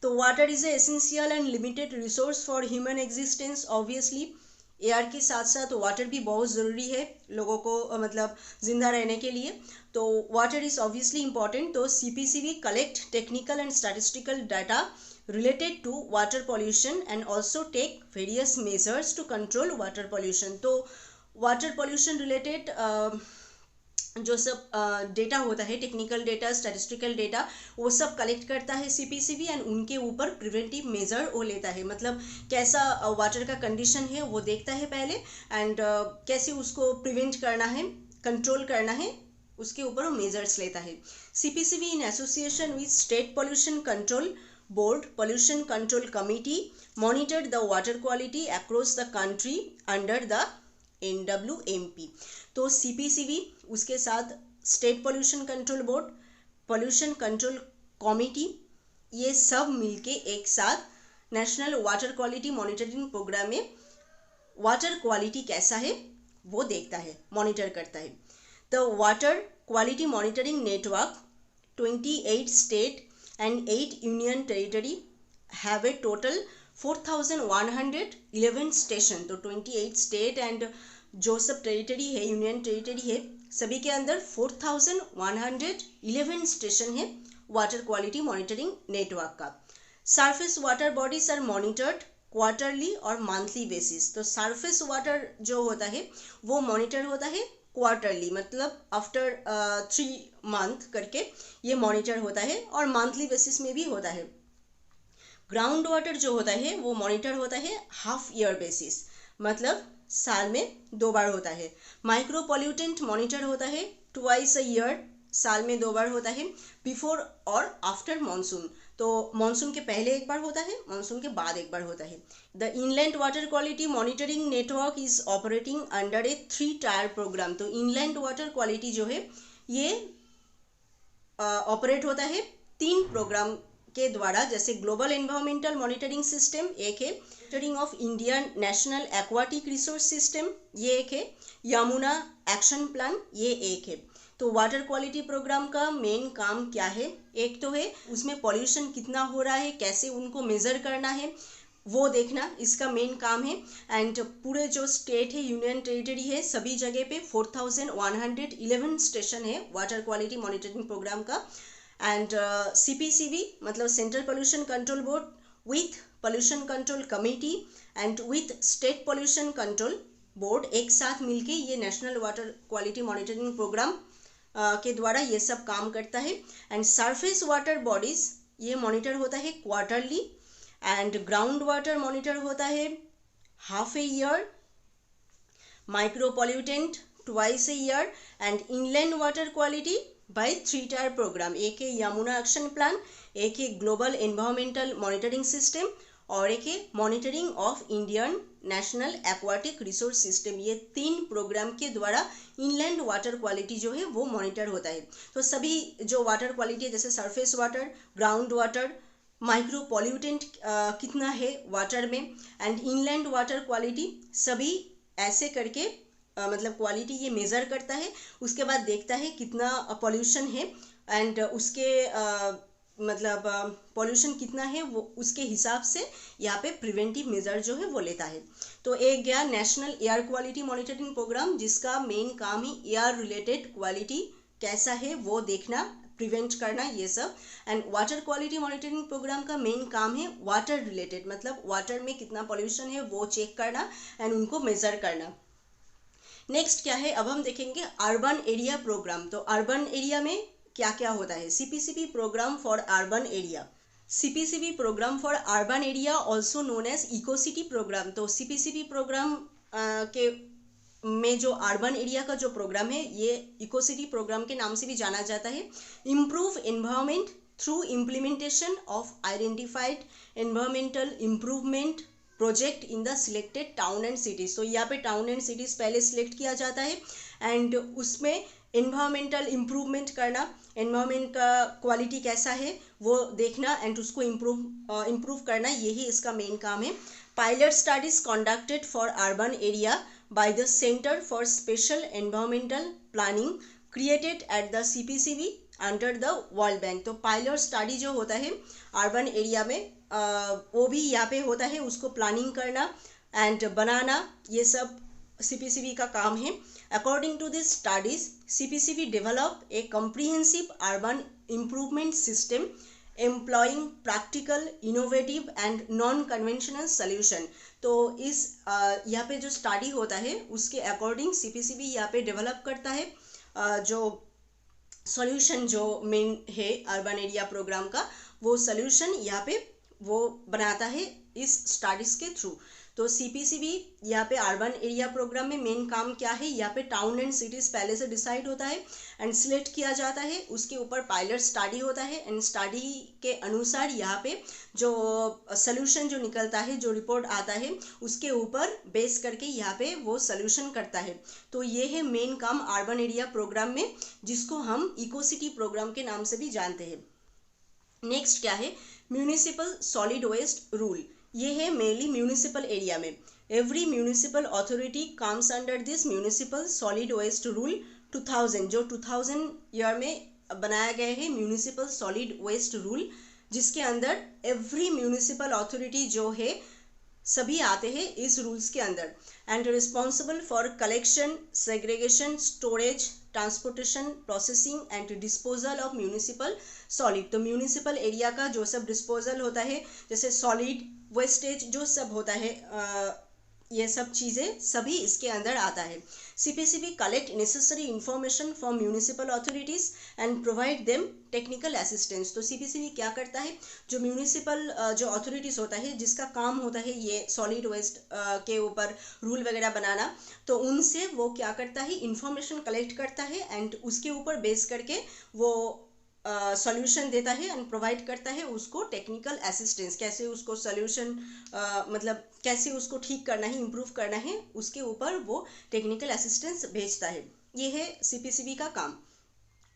तो water is a essential and limited resource for human existence. Obviously air के साथ साथ वाटर भी बहुत ज़रूरी है लोगों को, मतलब ज़िंदा रहने के लिए। तो वाटर इज़ ऑब्वियसली इम्पॉर्टेंट। तो CPCB collect technical and statistical data related to water pollution and also take various measures to control water pollution। तो water pollution related जो सब डेटा होता है, टेक्निकल डेटा, स्टैटिस्टिकल डेटा, वो सब collect करता है सीपीसीबी एंड उनके ऊपर प्रिवेंटिव मेजर वो लेता है। मतलब कैसा वाटर का कंडीशन है वो देखता है पहले, एंड कैसे उसको प्रिवेंट करना है, कंट्रोल करना है, उसके ऊपर वो मेजर्स लेता है। CPCB in association with state pollution control Board, pollution control committee monitored the water quality across the country under the NWMP। तो CPCB उसके साथ State pollution control Board, pollution control committee, ये सब मिलके एक साथ National water quality monitoring Programme में water quality कैसा है वो देखता है, मॉनिटर करता है। The water quality monitoring network 28 state and 8 union territory have a total 4111 station. तो 28 स्टेट एंड जो सब टेरिटरी है, यूनियन टेरिटरी है, सभी के अंदर 4111 स्टेशन है वाटर क्वालिटी मॉनिटरिंग नेटवर्क का। Surface water bodies are monitored quarterly और मंथली बेसिस। तो सरफेस वाटर जो होता है वो मॉनिटर होता है क्वार्टरली, मतलब आफ्टर 3 मंथ करके ये मॉनिटर होता है, और मंथली बेसिस में भी होता है। ग्राउंड वाटर जो होता है वो मॉनिटर होता है हाफ ईयर बेसिस, मतलब साल में 2 बार होता है। माइक्रो पॉल्यूटेंट मॉनिटर होता है ट्वाइस अ ईयर, साल में 2 बार होता है, बिफोर और आफ्टर मानसून। तो मानसून के पहले एक बार होता है, मानसून के बाद एक बार होता है। The inland water quality monitoring network is operating under a 3 tier programme. तो इनलैंड वाटर क्वालिटी जो है ये ऑपरेट होता है 3 प्रोग्राम के द्वारा, जैसे ग्लोबल एनवायरमेंटल मॉनिटरिंग सिस्टम एक है, monitoring of Indian national aquatic resource system ये एक है, यमुना एक्शन प्लान ये एक है। तो वाटर क्वालिटी प्रोग्राम का मेन काम क्या है, एक तो है उसमें पॉल्यूशन कितना हो रहा है, कैसे उनको मेज़र करना है वो देखना, इसका मेन काम है। एंड पूरे जो स्टेट है, यूनियन टेरिटरी है, सभी जगह पे 4111 स्टेशन है वाटर क्वालिटी मॉनिटरिंग प्रोग्राम का। एंड CPCB मतलब central pollution control board with pollution control committee and with state pollution control board एक साथ मिलके ये national water quality monitoring programme के द्वारा ये सब काम करता है। एंड सरफेस वाटर बॉडीज ये मॉनिटर होता है quarterly, and ground water monitor होता है half a year, micro pollutant twice a year, and inland water quality bye 3 tier programme. एक है यमुना एक्शन प्लान, एक है ग्लोबल एनवायरमेंटल मॉनिटरिंग सिस्टम और एक है monitoring of Indian national aquatic resource system. ये 3 प्रोग्राम के द्वारा इनलैंड वाटर क्वालिटी जो है वो मॉनिटर होता है। तो सभी जो वाटर क्वालिटी है जैसे surface water, ground water, micro pollutant कितना है वाटर में, एंड इनलैंड वाटर क्वालिटी, सभी ऐसे करके मतलब क्वालिटी ये मेज़र करता है। उसके बाद देखता है कितना पॉल्यूशन है एंड उसके मतलब पॉल्यूशन कितना है वो उसके हिसाब से यहाँ पे प्रिवेंटिव मेजर जो है वो लेता है। तो एक गया national air quality monitoring programme जिसका मेन काम ही एयर रिलेटेड क्वालिटी कैसा है वो देखना, प्रिवेंट करना ये सब। And water quality monitoring programme का मेन काम है वाटर रिलेटेड मतलब वाटर में कितना पॉल्यूशन है वो चेक करना एंड उनको मेजर करना। नेक्स्ट क्या है, अब हम देखेंगे अर्बन एरिया प्रोग्राम। तो अर्बन एरिया में क्या क्या होता है, CPCB programme for urban area. CPCB programme for urban area also known as eco city programme. तो CPCB प्रोग्राम के में जो अर्बन एरिया का जो प्रोग्राम है ये इको सिटी प्रोग्राम के नाम से भी जाना जाता है। Improve environment through implementation of identified environmental improvement project in the selected town and cities. तो यहाँ पे टाउन एंड सिटीज़ पहले सिलेक्ट किया जाता है एंड उसमें एनवायरमेंटल इम्प्रूवमेंट करना, एनवायरमेंट का क्वालिटी कैसा है वो देखना एंड उसको इम्प्रूव करना, यही इसका मेन काम है। Pilot studies conducted for urban area by the centre for special environmental planning created at the CPCB under the world bank. तो पायलट स्टडी जो होता है अर्बन एरिया में वो भी यहाँ पे होता है, उसको प्लानिंग करना एंड बनाना ये सब CPCB का काम है। According to this studies CPCB develop a comprehensive urban improvement system employing practical, innovative and non conventional solution. तो इस यहाँ पे जो स्टडी होता है उसके अकॉर्डिंग CPCB यहाँ पे डेवलप करता है जो सॉल्यूशन जो मेन है अर्बन एरिया प्रोग्राम का, वो सॉल्यूशन यहाँ पे वो बनाता है इस स्टडीज़ के थ्रू। तो CPCB यहाँ पे अर्बन एरिया प्रोग्राम में मेन काम क्या है, यहाँ पे टाउन एंड सिटीज़ पहले से डिसाइड होता है एंड सिलेक्ट किया जाता है, उसके ऊपर पायलट स्टडी होता है एंड स्टडी के अनुसार यहाँ पे जो सॉल्यूशन जो निकलता है, जो रिपोर्ट आता है उसके ऊपर बेस करके यहाँ पे वो सॉल्यूशन करता है। तो ये है मेन काम अर्बन एरिया प्रोग्राम में जिसको हम इको सिटी प्रोग्राम के नाम से भी जानते हैं। नेक्स्ट क्या है, म्यूनिसिपल सॉलिड वेस्ट रूल। ये है मेनली म्यूनिसिपल एरिया में। Every municipal authority comes under this municipal solid waste rule 2000, जो 2000 ईयर में बनाया गया है म्यूनिसिपल सॉलिड वेस्ट रूल, जिसके अंदर एवरी म्यूनिसिपल अथॉरिटी जो है सभी आते हैं इस रूल्स के अंदर and responsible for collection, segregation, storage, transportation, processing and disposal of municipal solid. तो म्यूनिसिपल एरिया का जो सब डिस्पोजल होता है जैसे सॉलिड वेस्टेज जो सब होता है ये सब चीज़ें सभी इसके अंदर आता है। CPCB collect necessary information from municipal authorities and provide them technical assistance. तो CPCB क्या करता है, जो म्यूनिसिपल जो अथॉरिटीज़ होता है जिसका काम होता है ये सॉलिड वेस्ट के ऊपर रूल वगैरह बनाना, तो उनसे वो क्या करता है इंफॉर्मेशन कलेक्ट करता है एंड उसके ऊपर बेस करके वो सॉल्यूशन देता है एंड प्रोवाइड करता है उसको टेक्निकल असिस्टेंस, कैसे उसको सॉल्यूशन मतलब कैसे उसको ठीक करना है, इम्प्रूव करना है, उसके ऊपर वो टेक्निकल असिस्टेंस भेजता है। ये है CPCB का काम।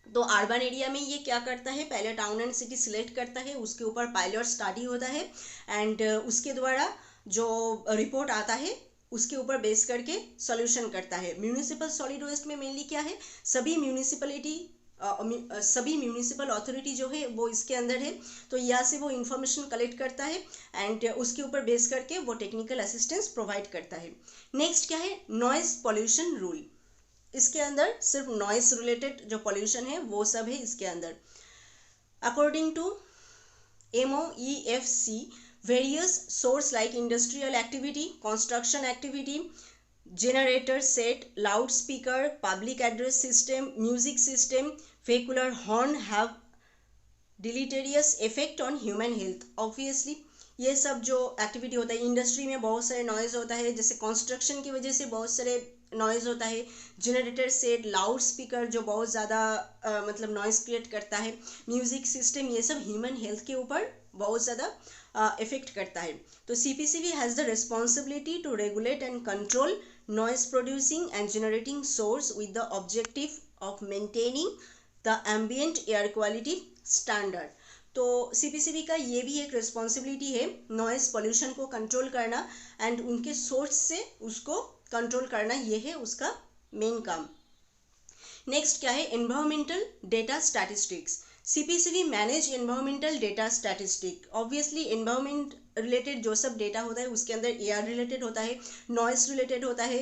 तो अर्बन एरिया में ये क्या करता है, पहले टाउन एंड सिटी सिलेक्ट करता है, उसके ऊपर पायलट स्टडी होता है एंड उसके द्वारा जो रिपोर्ट आता है उसके ऊपर बेस करके सॉल्यूशन करता है। म्यूनिसिपल सॉलिड वेस्ट में मेनली क्या है, सभी म्यूनिसिपल अथॉरिटी जो है वो इसके अंदर है, तो यहाँ से वो इंफॉर्मेशन कलेक्ट करता है एंड उसके ऊपर बेस करके वो टेक्निकल असिस्टेंस प्रोवाइड करता है। नेक्स्ट क्या है, नॉइज पॉल्यूशन रूल। इसके अंदर सिर्फ नॉइज रिलेटेड जो पॉल्यूशन है वो सब है इसके अंदर। According to MOEFC, various source like industrial activity, construction activity, generator set, loudspeaker, public address system, music system, vehicular horn have deleterious effect on human health. Obviously ये सब जो एक्टिविटी होता है, इंडस्ट्री में बहुत सारे नॉइज़ होता है, जैसे कंस्ट्रक्शन की वजह से बहुत सारे नॉइज़ होता है, जनरेटर सेट, लाउड स्पीकर जो बहुत ज़्यादा मतलब नॉइज़ क्रिएट करता है, म्यूज़िक सिस्टम, ये सब ह्यूमन हेल्थ के ऊपर बहुत ज़्यादा इफेक्ट करता है. तो CPCB has the responsibility to regulate and control noise producing and generating source with the objective of maintaining the ambient air quality standard. तो CPCB का ये भी एक रिस्पॉन्सिबिलिटी है, नॉइज़ पोल्यूशन को कंट्रोल करना एंड उनके सोर्स से उसको कंट्रोल करना, ये है उसका मेन काम. नेक्स्ट क्या है, environmental data statistics. CPCB manage environmental data statistic. Obviously environment related जो सब डेटा होता है उसके अंदर एयर रिलेटेड होता है, नॉइस रिलेटेड होता है,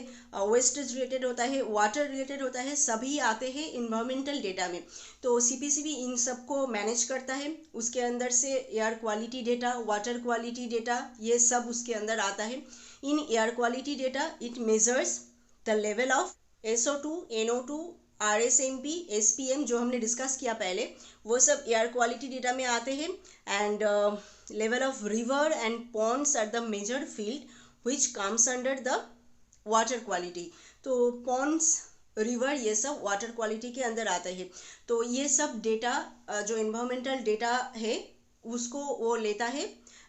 वेस्टेज रिलेटेड होता है, वाटर रिलेटेड होता है, सभी आते हैं एनवायरमेंटल डेटा में. तो CPCB इन सबको मैनेज करता है. उसके अंदर से air quality data, water quality data, ये सब उसके अंदर आता है. In air quality data it measures the level of SO2, NO2, RSMP, SPM जो हमने डिस्कस किया पहले, वो सब एयर क्वालिटी डेटा में आते हैं. And level of river and ponds are the major field which comes under the water quality. तो पॉन्ड्स, रिवर, ये सब वाटर क्वालिटी के अंदर आते हैं. तो ये सब डेटा जो इन्वायरमेंटल डेटा है उसको वो लेता है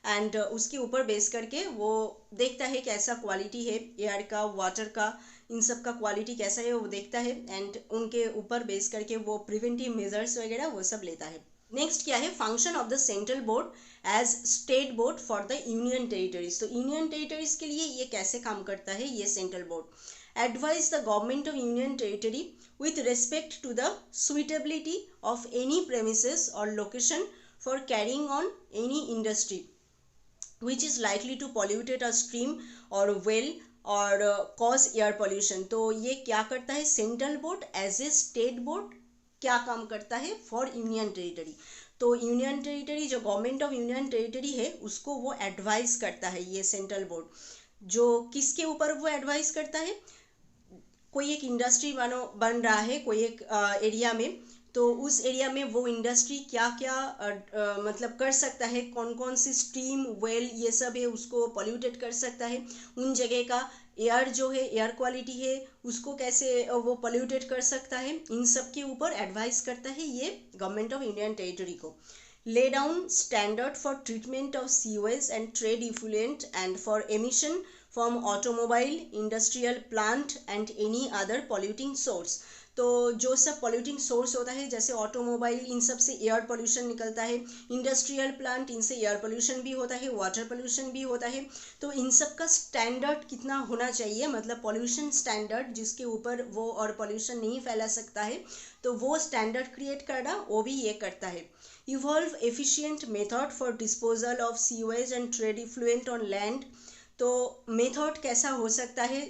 एंड उसके ऊपर बेस करके वो देखता है कैसा क्वालिटी है एयर का, वाटर का, इन सब का क्वालिटी कैसा है वो देखता है एंड उनके ऊपर बेस करके वो प्रिवेंटिव मेजर्स वगैरह वो सब लेता है. नेक्स्ट क्या है, function of the central board as state board for the union territories. तो यूनियन टेरिटरीज के लिए ये कैसे काम करता है ये central board, advise the government of union territory with respect to the suitability of any premises or location for carrying on any industry which is likely to pollute a stream or well और cause air pollution. तो ये क्या करता है, central board as a state board क्या काम करता है फॉर यूनियन टेरिटरी. तो यूनियन टेरिटरी जो गवर्नमेंट ऑफ यूनियन टेरिटरी है उसको वो एडवाइस करता है ये सेंट्रल बोर्ड. जो किसके ऊपर वो एडवाइस करता है, कोई एक इंडस्ट्री बन रहा है कोई एक एरिया में, तो उस एरिया में वो इंडस्ट्री क्या क्या मतलब कर सकता है, कौन कौन सी स्ट्रीम, वेल, ये सब है उसको पॉल्यूटेड कर सकता है, उन जगह का एयर जो है, एयर क्वालिटी है उसको कैसे वो पॉल्यूटेड कर सकता है, इन सब के ऊपर एडवाइस करता है ये गवर्नमेंट ऑफ इंडियन टेरिटरी को. lay down standard for treatment of sewage and trade effluent and for emission from automobile, industrial plant and any other polluting source. तो जो सब पॉल्यूटिंग सोर्स होता है जैसे ऑटोमोबाइल, इन सब से एयर पोल्यूशन निकलता है, इंडस्ट्रियल प्लांट, इनसे एयर पोल्यूशन भी होता है, वाटर पोल्यूशन भी होता है. तो इन सब का स्टैंडर्ड कितना होना चाहिए, मतलब पोल्यूशन स्टैंडर्ड जिसके ऊपर वो और पोल्यूशन नहीं फैला सकता है, तो वो स्टैंडर्ड क्रिएट करना वो भी ये करता है. Evolve efficient method for disposal of sewage and trade effluent on land. तो मेथड कैसा हो सकता है,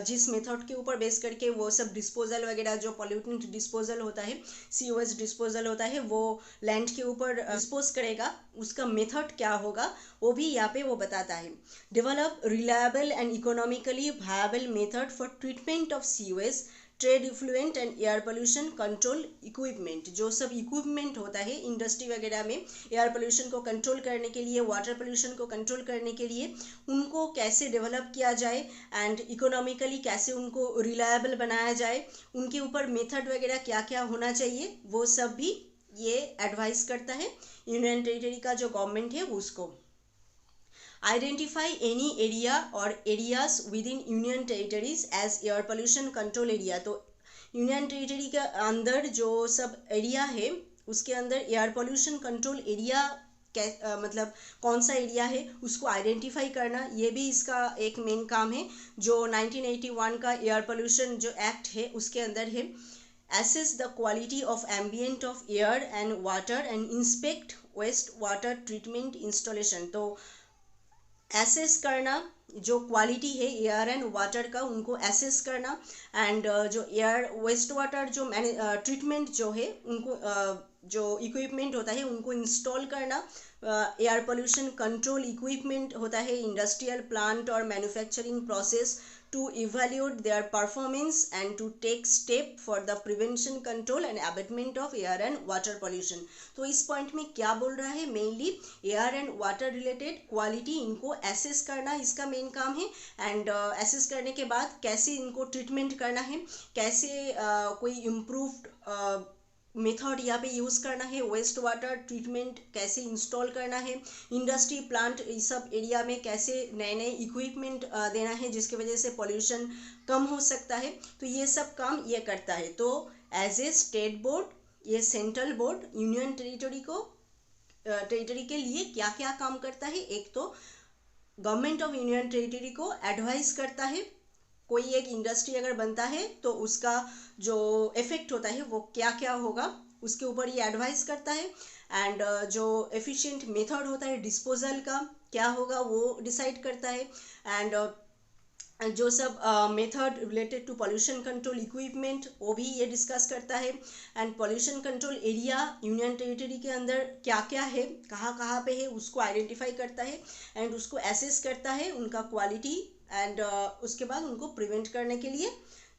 जिस मेथड के ऊपर बेस करके वो सब डिस्पोजल वगैरह जो पॉल्यूटेंट डिस्पोजल होता है, सीवेज डिस्पोजल होता है, वो लैंड के ऊपर डिस्पोज करेगा, उसका मेथड क्या होगा वो भी यहाँ पे वो बताता है. Develop reliable and economically viable method for treatment of sewage, trade effluent and air pollution control equipment. जो सब इक्विपमेंट होता है इंडस्ट्री वगैरह में एयर पोल्यूशन को कंट्रोल करने के लिए, वाटर पोल्यूशन को कंट्रोल करने के लिए, उनको कैसे डेवलप किया जाए एंड इकोनॉमिकली कैसे उनको रिलायबल बनाया जाए, उनके ऊपर मेथड वगैरह क्या क्या होना चाहिए, वो सब भी ये एडवाइस करता है यूनियन टेरिटरी का जो गवर्नमेंट है उसको. Identify any area or areas within union territories as air pollution control area. तो यूनियन टेरिटरी के अंदर जो सब एरिया है उसके अंदर एयर पोल्यूशन कंट्रोल एरिया मतलब कौन सा एरिया है उसको आइडेंटिफाई करना, ये भी इसका एक मेन काम है जो 1981 का एयर पोल्यूशन जो एक्ट है उसके अंदर है. Assess the quality of ambient of air and water and inspect waste water treatment installation. तो एसेस करना जो क्वालिटी है एयर एंड वाटर का उनको एसेस करना, एंड जो एयर वेस्ट वाटर जो ट्रीटमेंट जो है उनको जो इक्विपमेंट होता है उनको इंस्टॉल करना, एयर पोल्यूशन कंट्रोल इक्विपमेंट होता है इंडस्ट्रियल प्लांट और manufacturing process to evaluate their performance and to take step for the prevention control and abatement of air and water pollution। तो इस पॉइंट में क्या बोल रहा है, mainly air and water related quality इनको एसेस करना इसका मेन काम है, एंड एसेस करने के बाद कैसे इनको ट्रीटमेंट करना है, कैसे कोई इम्प्रूव्ड मेथड यहाँ पे यूज़ करना है, वेस्ट वाटर ट्रीटमेंट कैसे इंस्टॉल करना है, इंडस्ट्री प्लांट इस सब एरिया में कैसे नए नए इक्विपमेंट देना है जिसकी वजह से पॉल्यूशन कम हो सकता है। तो ये सब काम ये करता है। तो एज ए स्टेट बोर्ड ये सेंट्रल बोर्ड यूनियन टेरिटरी के लिए क्या क्या काम करता है, एक तो गवर्नमेंट ऑफ यूनियन टेरिटरी को एडवाइस करता है, कोई एक इंडस्ट्री अगर बनता है तो उसका जो इफेक्ट होता है वो क्या क्या होगा उसके ऊपर ये एडवाइस करता है, एंड जो एफिशिएंट मेथड होता है डिस्पोजल का क्या होगा वो डिसाइड करता है, एंड जो सब method related to pollution control equipment वो भी ये डिस्कस करता है, and pollution control area union territory के अंदर क्या क्या है कहाँ पे है उसको आइडेंटिफाई करता है, एंड उसको एसेस करता है उनका क्वालिटी, एंड उसके बाद उनको प्रिवेंट करने के लिए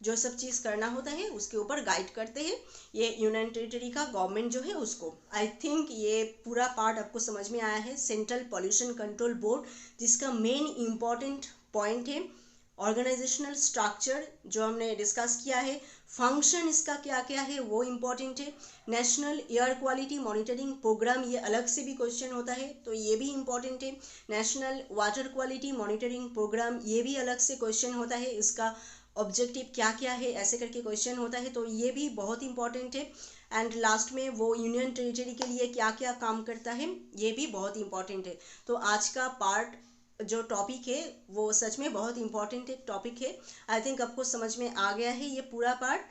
जो सब चीज़ करना होता है उसके ऊपर गाइड करते हैं ये यूनियन टेरिटरी का गवर्नमेंट जो है उसको। आई थिंक ये पूरा पार्ट आपको समझ में आया है। सेंट्रल पोल्यूशन कंट्रोल बोर्ड जिसका मेन इम्पॉर्टेंट पॉइंट है ऑर्गेनाइजेशनल स्ट्रक्चर जो हमने डिस्कस किया है, फंक्शन इसका क्या क्या है वो इम्पॉर्टेंट है। National air quality monitoring programme ये अलग से भी क्वेश्चन होता है तो ये भी इम्पॉर्टेंट है। National water quality monitoring programme ये भी अलग से क्वेश्चन होता है, इसका ऑब्जेक्टिव क्या क्या है ऐसे करके क्वेश्चन होता है तो ये भी बहुत इंपॉर्टेंट है। एंड लास्ट में वो यूनियन टेरिटरी के लिए क्या क्या काम करता है ये भी बहुत इंपॉर्टेंट है। तो आज का पार्ट जो टॉपिक है वो सच में बहुत इंपॉर्टेंट एक टॉपिक है। आई थिंक आपको समझ में आ गया है ये पूरा पार्ट।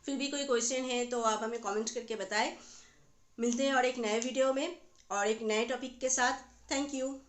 फिर भी कोई क्वेश्चन है तो आप हमें कमेंट करके बताएं। मिलते हैं और एक नए वीडियो में और एक नए टॉपिक के साथ। Thank you.